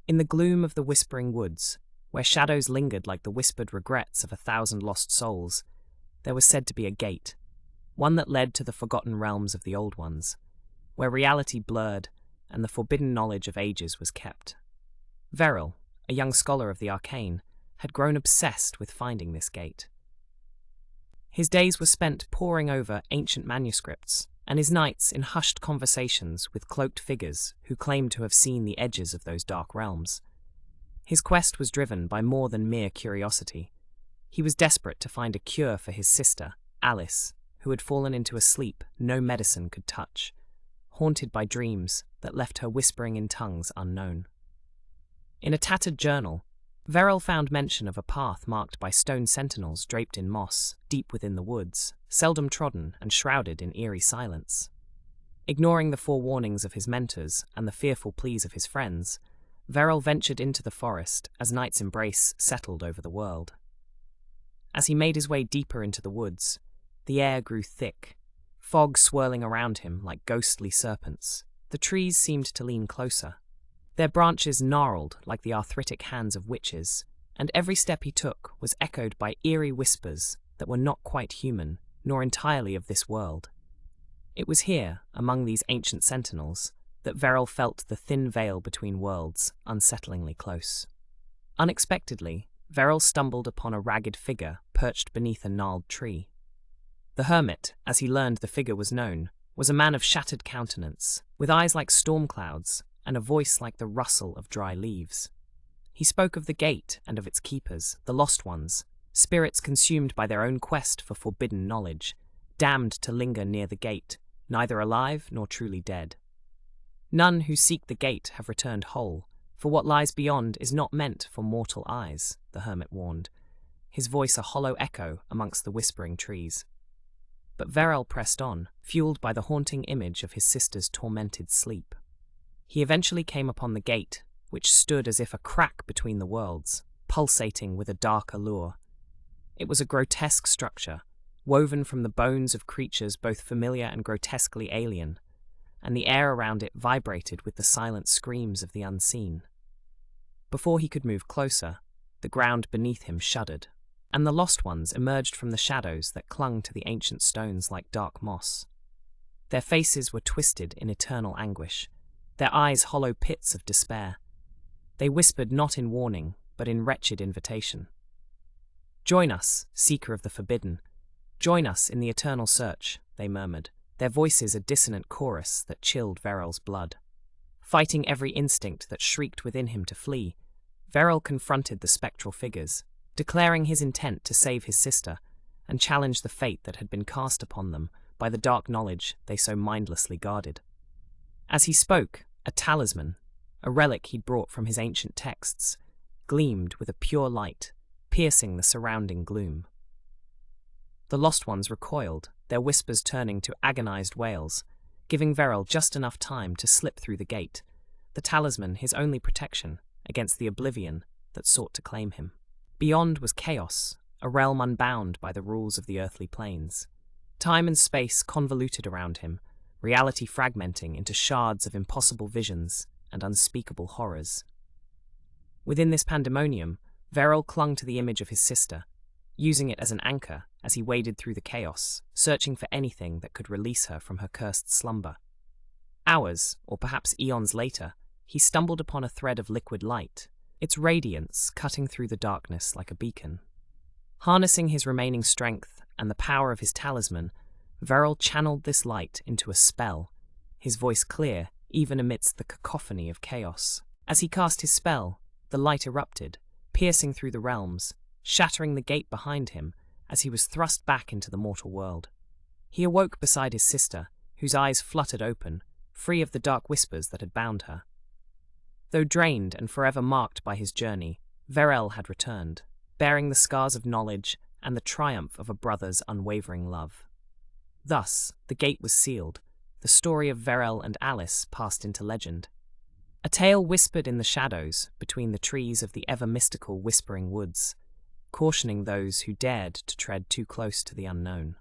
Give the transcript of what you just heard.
In the gloom of the whispering woods, where shadows lingered like the whispered regrets of 1,000 lost souls, there was said to be a gate, one that led to the forgotten realms of the old ones, where reality blurred and the forbidden knowledge of ages was kept. Veril, a young scholar of the arcane, had grown obsessed with finding this gate. His days were spent poring over ancient manuscripts, and his nights in hushed conversations with cloaked figures who claimed to have seen the edges of those dark realms. His quest was driven by more than mere curiosity. He was desperate to find a cure for his sister, Alice, who had fallen into a sleep no medicine could touch, haunted by dreams that left her whispering in tongues unknown. In a tattered journal, Veril found mention of a path marked by stone sentinels draped in moss, deep within the woods, seldom trodden and shrouded in eerie silence. Ignoring the forewarnings of his mentors and the fearful pleas of his friends, Veril ventured into the forest as night's embrace settled over the world. As he made his way deeper into the woods, the air grew thick, fog swirling around him like ghostly serpents. The trees seemed to lean closer. Their branches gnarled like the arthritic hands of witches, and every step he took was echoed by eerie whispers that were not quite human, nor entirely of this world. It was here, among these ancient sentinels, that Veril felt the thin veil between worlds unsettlingly close. Unexpectedly, Veril stumbled upon a ragged figure perched beneath a gnarled tree. The hermit, as he learned the figure was known, was a man of shattered countenance, with eyes like storm clouds and a voice like the rustle of dry leaves. He spoke of the gate and of its keepers, the lost ones, spirits consumed by their own quest for forbidden knowledge, damned to linger near the gate, neither alive nor truly dead. None who seek the gate have returned whole, for what lies beyond is not meant for mortal eyes, the hermit warned, his voice a hollow echo amongst the whispering trees. But Veril pressed on, fueled by the haunting image of his sister's tormented sleep. He eventually came upon the gate, which stood as if a crack between the worlds, pulsating with a dark allure. It was a grotesque structure, woven from the bones of creatures both familiar and grotesquely alien, and the air around it vibrated with the silent screams of the unseen. Before he could move closer, the ground beneath him shuddered, and the lost ones emerged from the shadows that clung to the ancient stones like dark moss. Their faces were twisted in eternal anguish, their eyes hollow pits of despair. They whispered not in warning, but in wretched invitation. "Join us, seeker of the forbidden. Join us in the eternal search," they murmured, their voices a dissonant chorus that chilled Veril's blood. Fighting every instinct that shrieked within him to flee, Veril confronted the spectral figures, declaring his intent to save his sister and challenge the fate that had been cast upon them by the dark knowledge they so mindlessly guarded. As he spoke, a talisman, a relic he'd brought from his ancient texts, gleamed with a pure light, piercing the surrounding gloom. The lost ones recoiled, their whispers turning to agonized wails, giving Veril just enough time to slip through the gate, the talisman his only protection against the oblivion that sought to claim him. Beyond was chaos, a realm unbound by the rules of the earthly planes. Time and space convoluted around him, reality fragmenting into shards of impossible visions and unspeakable horrors. Within this pandemonium, Veril clung to the image of his sister, using it as an anchor as he waded through the chaos, searching for anything that could release her from her cursed slumber. Hours, or perhaps eons later, he stumbled upon a thread of liquid light, its radiance cutting through the darkness like a beacon. Harnessing his remaining strength and the power of his talisman, Veril channeled this light into a spell, his voice clear even amidst the cacophony of chaos. As he cast his spell, the light erupted, piercing through the realms, shattering the gate behind him as he was thrust back into the mortal world. He awoke beside his sister, whose eyes fluttered open, free of the dark whispers that had bound her. Though drained and forever marked by his journey, Veril had returned, bearing the scars of knowledge and the triumph of a brother's unwavering love. Thus, the gate was sealed, the story of Veril and Alice passed into legend. A tale whispered in the shadows between the trees of the ever-mystical Whispering Woods, cautioning those who dared to tread too close to the unknown.